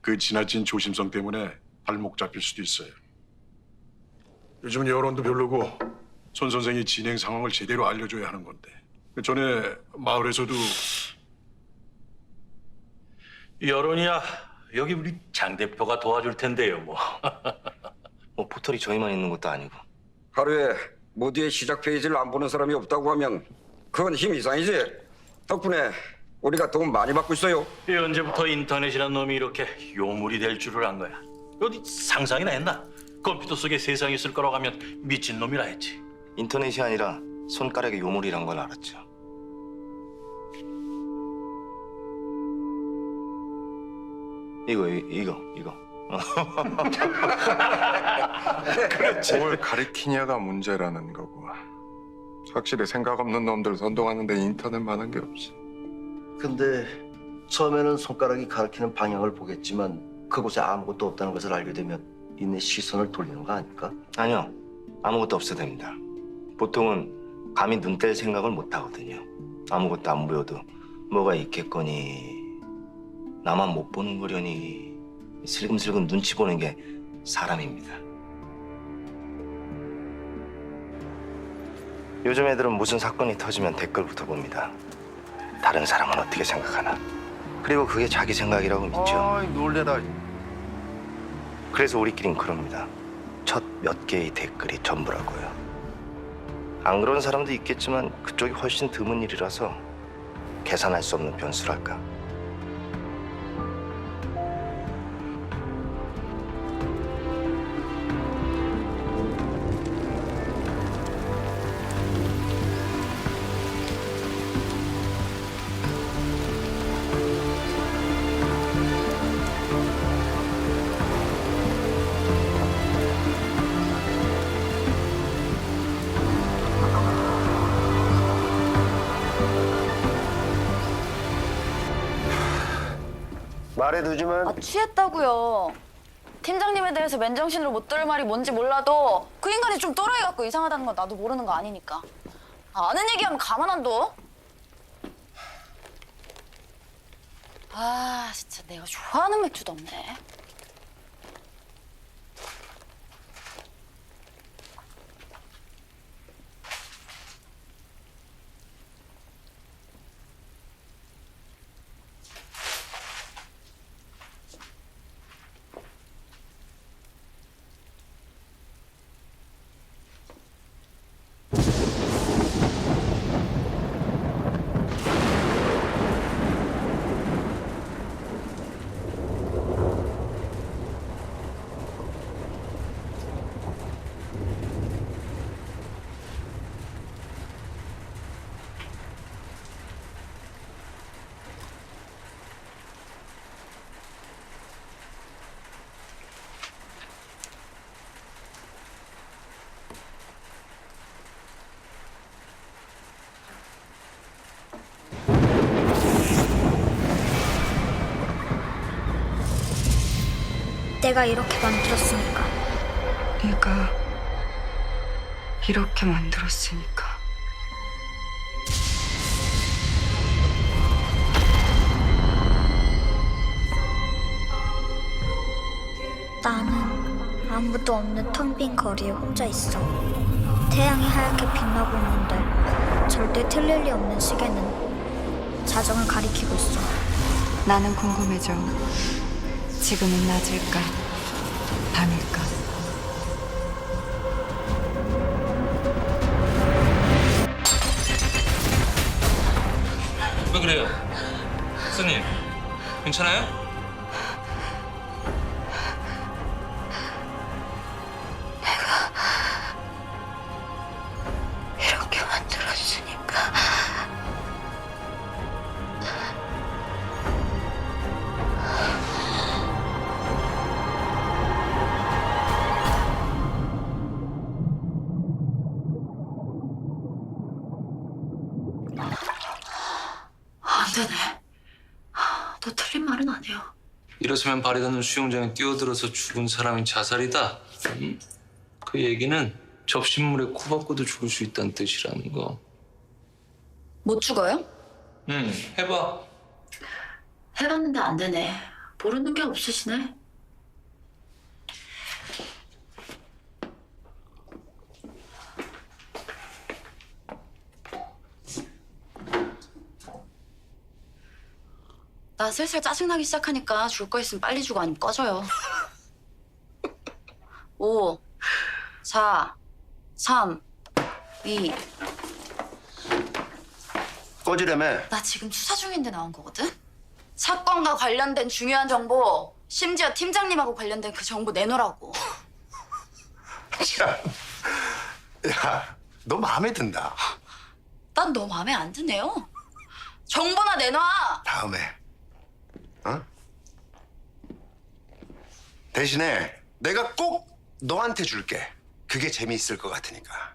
그 지나친 조심성 때문에 발목 잡힐 수도 있어요. 요즘은 여론도 별로고 손 선생이 진행 상황을 제대로 알려줘야 하는 건데. 전에 마을에서도 여론이야 여기 우리 장 대표가 도와줄 텐데요 뭐. 뭐 포털이 저희만 있는 것도 아니고. 하루에 모두의 시작 페이지를 안 보는 사람이 없다고 하면 그건 힘 이상이지. 덕분에 우리가 도움 많이 받고 있어요. 언제부터 인터넷이란 놈이 이렇게 요물이 될 줄을 안 거야? 어디 상상이나 했나? 컴퓨터 속에 세상이 있을 거라고 하면 미친놈이라 했지. 인터넷이 아니라 손가락의 요물이란 걸 알았죠. 이거. 그렇지. 뭘 가리키냐가 문제라는 거고. 확실히 생각 없는 놈들 선동하는데 인터넷만한 게 없지. 근데 처음에는 손가락이 가리키는 방향을 보겠지만 그곳에 아무것도 없다는 것을 알게 되면 이내 시선을 돌리는 거 아닐까? 아니요, 아무것도 없어도 됩니다. 보통은 감히 눈 뗄 생각을 못 하거든요. 아무것도 안 보여도 뭐가 있겠거니, 나만 못 보는 거려니 슬금슬금 눈치 보는 게 사람입니다. 요즘 애들은 무슨 사건이 터지면 댓글부터 봅니다. 다른 사람은 어떻게 생각하나. 그리고 그게 자기 생각이라고 믿죠. 아이, 놀래라. 그래서 우리끼린 그럽니다. 첫 몇 개의 댓글이 전부라고요. 안 그런 사람도 있겠지만 그쪽이 훨씬 드문 일이라서 계산할 수 없는 변수랄까. 말해두지만 아, 취했다고요. 팀장님에 대해서 맨정신으로 못 들을 말이 뭔지 몰라도 그 인간이 좀 또라이 같고 이상하다는 건 나도 모르는 거 아니니까. 아는 얘기하면 가만 안 둬. 아, 진짜 내가 좋아하는 맥주도 없네. 내가 이렇게 만들었으니까. 내가 이렇게 만들었으니까. 나는 아무도 없는 텅 빈 거리에 혼자 있어. 태양이 하얗게 빛나고 있는데 절대 틀릴 리 없는 시계는 자정을 가리키고 있어. 나는 궁금해져. 지금은 낮일까? 밤일까? 왜 그래요? 스님, 괜찮아요? 이렇게 만들었으니까. 안 되네. 너 틀린 말은 안 해요. 일어서면 발이 닿는 수영장에 뛰어들어서 죽은 사람이 자살이다. 그 얘기는 접신물에 코박고도 죽을 수 있다는 뜻이라는 거. 못 죽어요? 해봐. 해봤는데 안 되네. 모르는 게 없으시네. 나 슬슬 짜증나기 시작하니까 죽을 거 있으면 빨리 주고 아니면 꺼져요. 5, 4, 3, 2. 꺼지려며. 나 지금 수사 중인데 나온 거거든? 사건과 관련된 중요한 정보, 심지어 팀장님하고 관련된 그 정보 내놓으라고. 참. 야, 너 마음에 든다. 난 너 마음에 안 드네요. 정보나 내놔. 다음에, 어? 대신에 내가 꼭 너한테 줄게. 그게 재미있을 것 같으니까.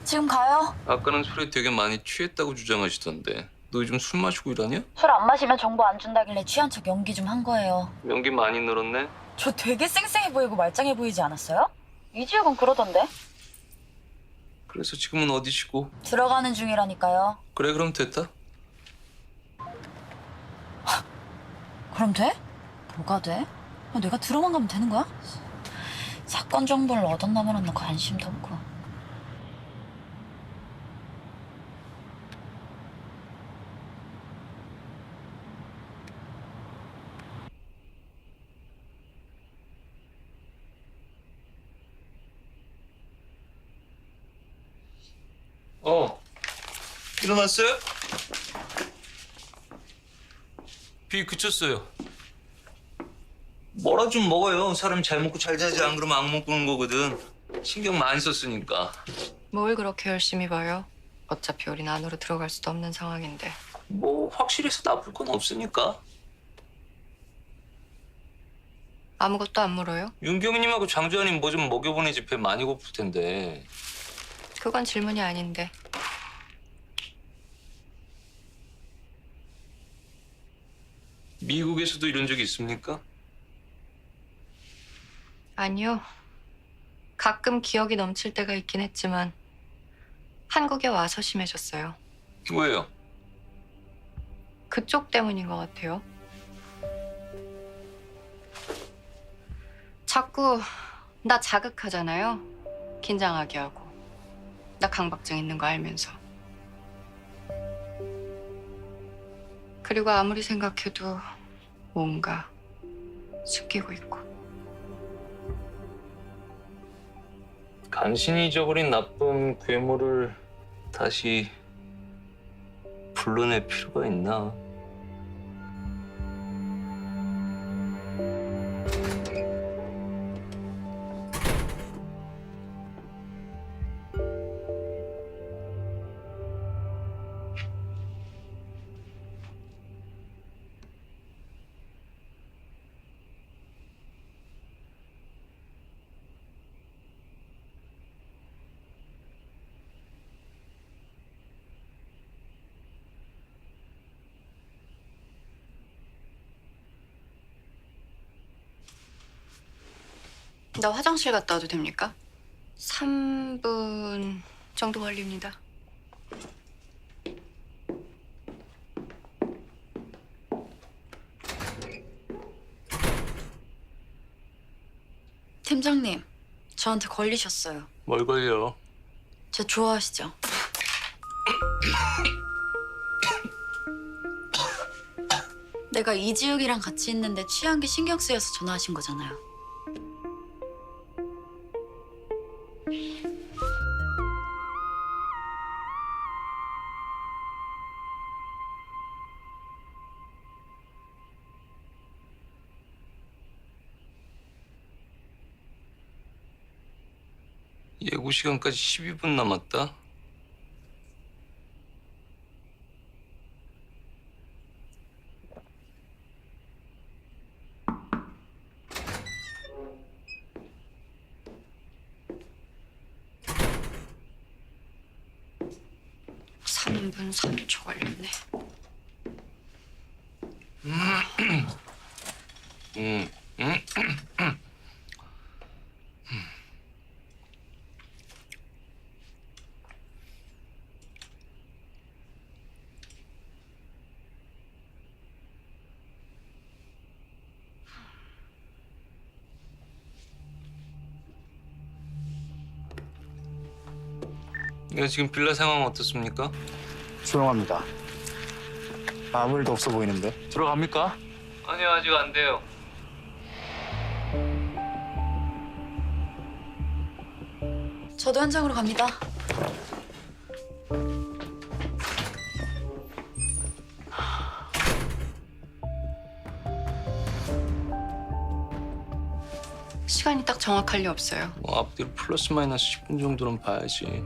지금 가요. 아까는 술에 되게 많이 취했다고 주장하시던데 너 요즘 술 마시고 일하냐? 술 안 마시면 정보 안 준다길래 취한 척 연기 좀 한 거예요. 연기 많이 늘었네? 저 되게 쌩쌩해 보이고 말짱해 보이지 않았어요? 이지혁은 그러던데. 그래서 지금은 어디 쉬고? 들어가는 중이라니까요. 그래 그럼 됐다. 그럼 돼? 뭐가 돼? 내가 들어만 가면 되는 거야? 사건 정보를 얻었나 말았나 관심도 없고. 일어났어요? 비 그쳤어요. 뭐라 좀 먹어요. 사람이 잘 먹고 잘 자지 안 그러면 악몽 꾸는 거거든. 신경 많이 썼으니까. 뭘 그렇게 열심히 봐요? 어차피 우린 안으로 들어갈 수도 없는 상황인데. 뭐 확실해서 나쁠 건 없으니까. 아무것도 안 물어요? 윤경희님하고 장주환님 뭐 좀 먹여보내지 배 많이 고플 텐데. 그건 질문이 아닌데. 미국에서도 이런 적이 있습니까? 아니요. 가끔 기억이 넘칠 때가 있긴 했지만 한국에 와서 심해졌어요. 왜요? 그쪽 때문인 것 같아요. 자꾸 나 자극하잖아요. 긴장하게 하고. 나 강박증 있는 거 알면서. 그리고 아무리 생각해도 뭔가 숨기고 있고. 간신히 잊어버린 나쁜 괴물을 다시 불러낼 필요가 있나? 나 화장실 갔다 와도 됩니까? 3분 정도 걸립니다. 팀장님, 저한테 걸리셨어요. 뭘 걸려? 저 좋아하시죠? 내가 이지욱이랑 같이 있는데 취한 게 신경 쓰여서 전화하신 거잖아요. 예고 시간까지 12분 남았다. 삼 3분 3초 걸렸네. 지금 빌라 상황 어떻습니까? 조용합니다. 아무 일도 없어 보이는데. 들어갑니까? 아니요, 아직 안 돼요. 저도 현장으로 갑니다. 시간이 딱 정확할 리 없어요. 뭐 앞뒤로 플러스 마이너스 10분 정도는 봐야지.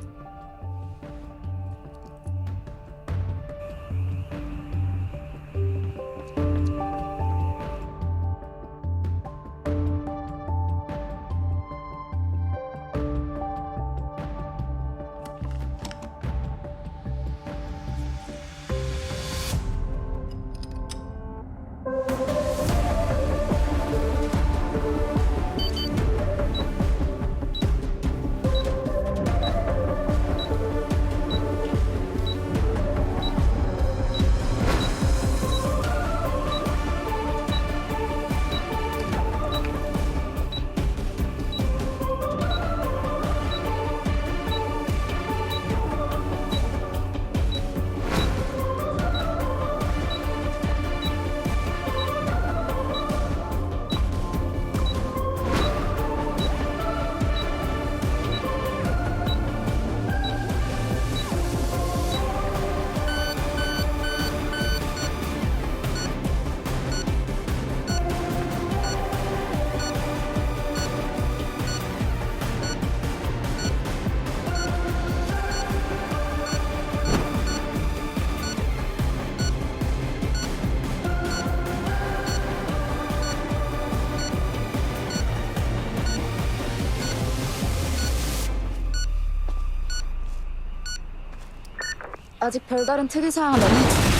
아직 별다른 특이사항은 없는.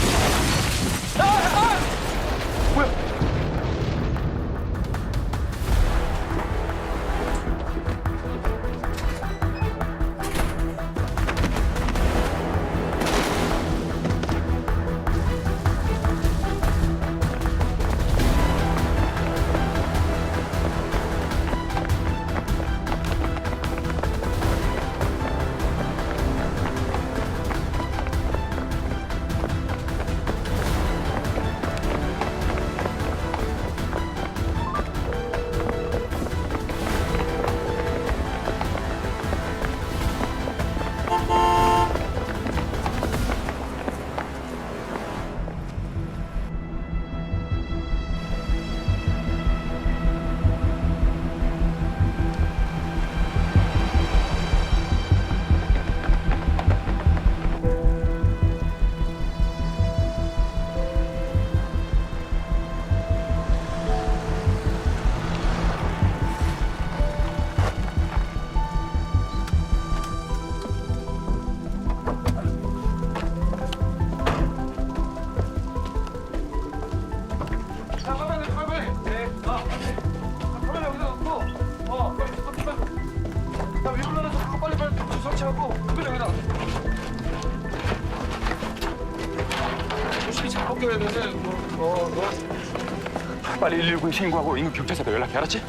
빨리 119에 신고하고 인근 경찰서에 연락해, 알았지?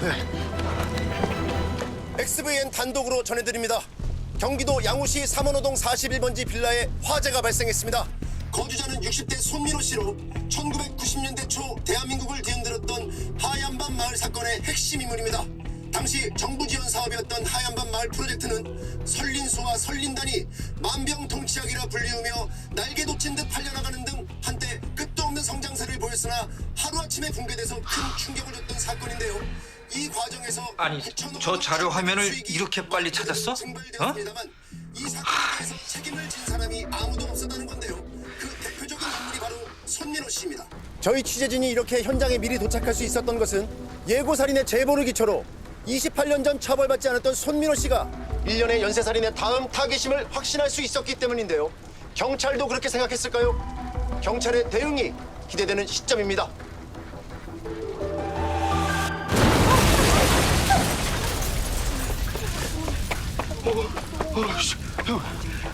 XVN 단독으로 전해드립니다. 경기도 양우시 삼원호동 41번지 빌라에 화재가 발생했습니다. 거주자는 60대 손민호 씨로 1990년대 초 대한민국을 뒤흔들었던 하얀밤 마을 사건의 핵심 인물입니다. 당시 정부 지원 사업이었던 하얀밤 마을 프로젝트는 설린수와 설린단이 만병통치약이라 불리우며 날개 돋친 듯 팔려나가는 등 한때 끝도 없는 성장세를 보였으나 하루아침에 붕괴돼서 큰 충격을 줬던 사건인데요. 이 과정에서 아니, 저 자료 화면을 이렇게 빨리 찾았어? 어? 이 사건에 대해서 책임을 진 사람이 아무도 없었다는 건데요. 그 대표적인 인물이 바로 손민호 씨입니다. 저희 취재진이 이렇게 현장에 미리 도착할 수 있었던 것은 예고살인의 제보를 기초로 28년 전 처벌받지 않았던 손민호 씨가 1년의 연쇄살인의 다음 타겟임을 확신할 수 있었기 때문인데요. 경찰도 그렇게 생각했을까요? 경찰의 대응이 기대되는 시점입니다.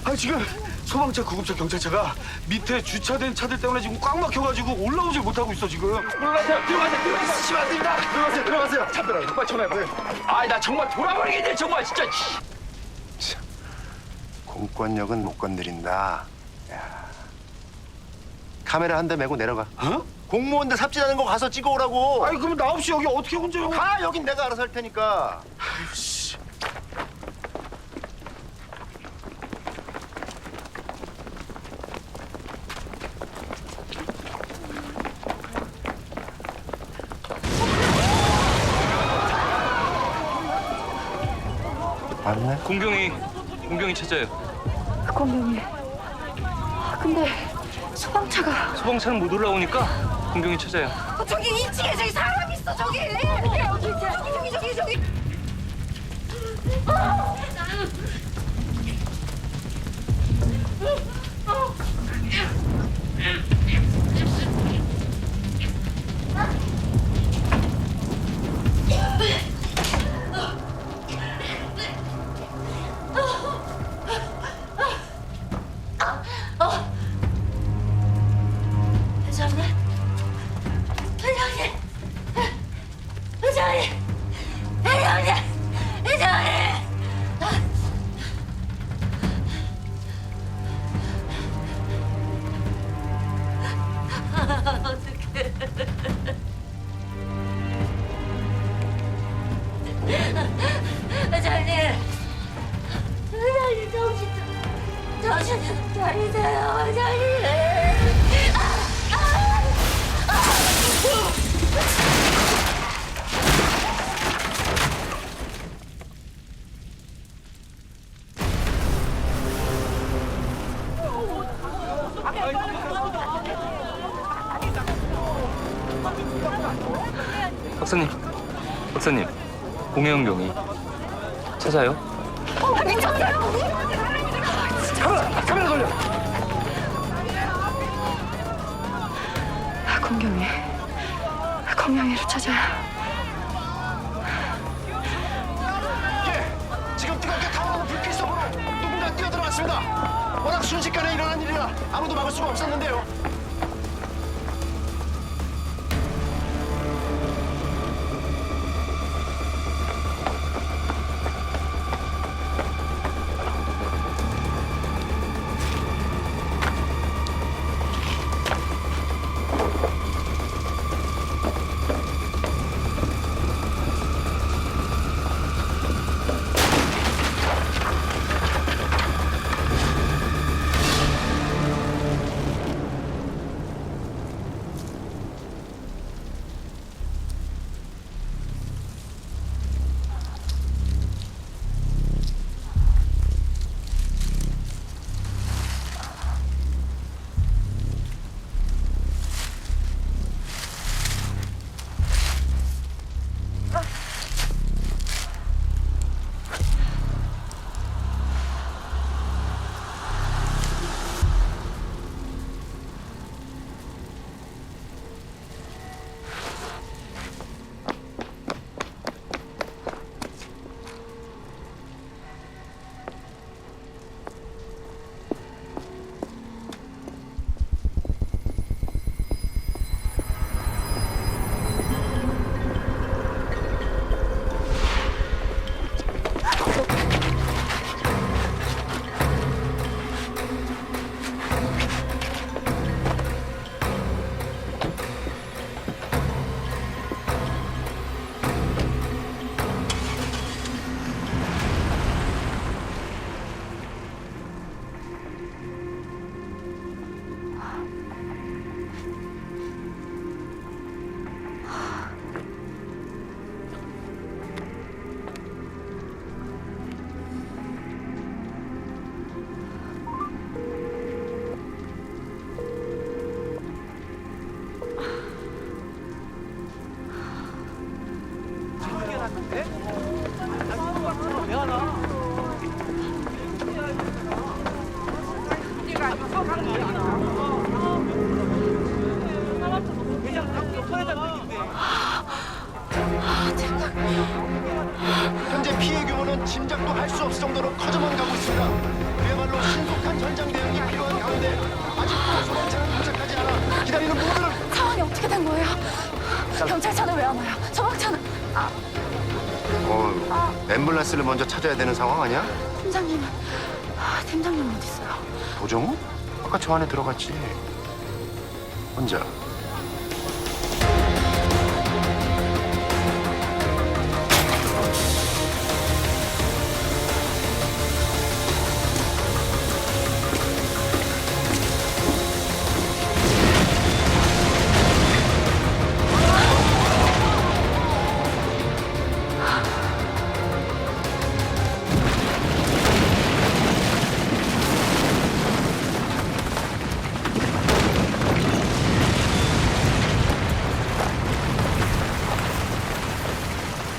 아니 지금 소방차, 구급차, 경찰차가 밑에 주차된 차들 때문에 지금 꽉 막혀가지고 올라오질 못하고 있어 지금. 올라가세요. 들어가시면 안 됩니다. 들어가세요. 차들아, 빨리 전화해. 아이 나 정말 돌아버리겠네 정말 진짜. 주권력은 못 건드린다. 야. 카메라 한 대 메고 내려가. 어? 공무원들 삽질하는 거 가서 찍어오라고. 아니 그럼 나 없이 여기 어떻게 혼자 요 가 여긴 내가 알아서 할 테니까. 맞네. 공경이 찾아요. 공룡이. 근데 소방차가. 소방차는 못 올라오니까 공경이 찾아요. 저기 2층에 저기 사람 있어 저기. 저기. 정신 차리세요, 회장님. 박사님, 공혜영 찾아요? 미쳤어요? 카메라 돌려. 공룡이를 찾아요. 지금 뜨겁게 타오르는 불빛 속으로 누군가 뛰어들어왔습니다. 워낙 순식간에 일어난 일이라 아무도 막을 수가 없었는데요. 현재 피해 규모는 짐작도 할 수 없을 정도로 커져만 가고 있습니다. 그야말로 신속한 전장 대응이 필요한 가운데 아직도 소방차는 도착하지 않아 기다리는 모두를. 상황이 어떻게 된 거예요? 경찰차는 왜 안 와요? 소방차는? 앰뷸런스를 먼저 찾아야 되는 상황 아니야? 팀장님은 팀장님 어디 있어요? 도정우? 아까 저 안에 들어갔지. 혼자.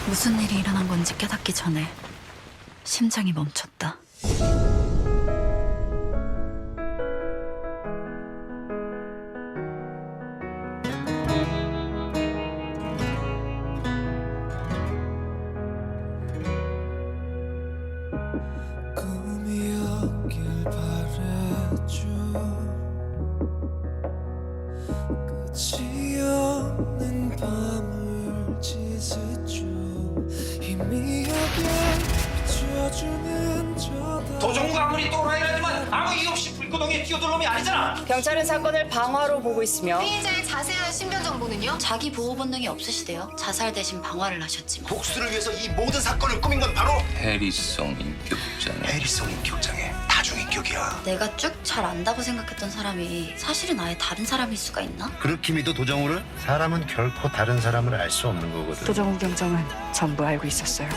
무슨 일이 일어난 건지 깨닫기 전에 심장이 멈췄다. 꿈이었길 바랬죠. 끝이 없는 밤을 지새죠. 희미하게 비춰주는 저 도정우가 아무리 또라이라지만 아무 이유 없이 불구덩이에 뛰어들 놈이 아니잖아. 경찰은 사건을 방화로 보고 있으며 피해자의 자세한 신변 정보는요? 자기 보호 본능이 없으시대요. 자살 대신 방화를 하셨지만. 복수를 위해서 이 모든 사건을 꾸민 건 바로 해리성 인격장애. 해리성 인격장애. 다중인격이야. 내가 쭉 잘 안다고 생각했던 사람이 사실은 아예 다른 사람일 수가 있나? 그렇게 믿어 도정우를? 사람은 결코 다른 사람을 알 수 없는 거거든. 도정우 경정은 전부 알고 있었어요.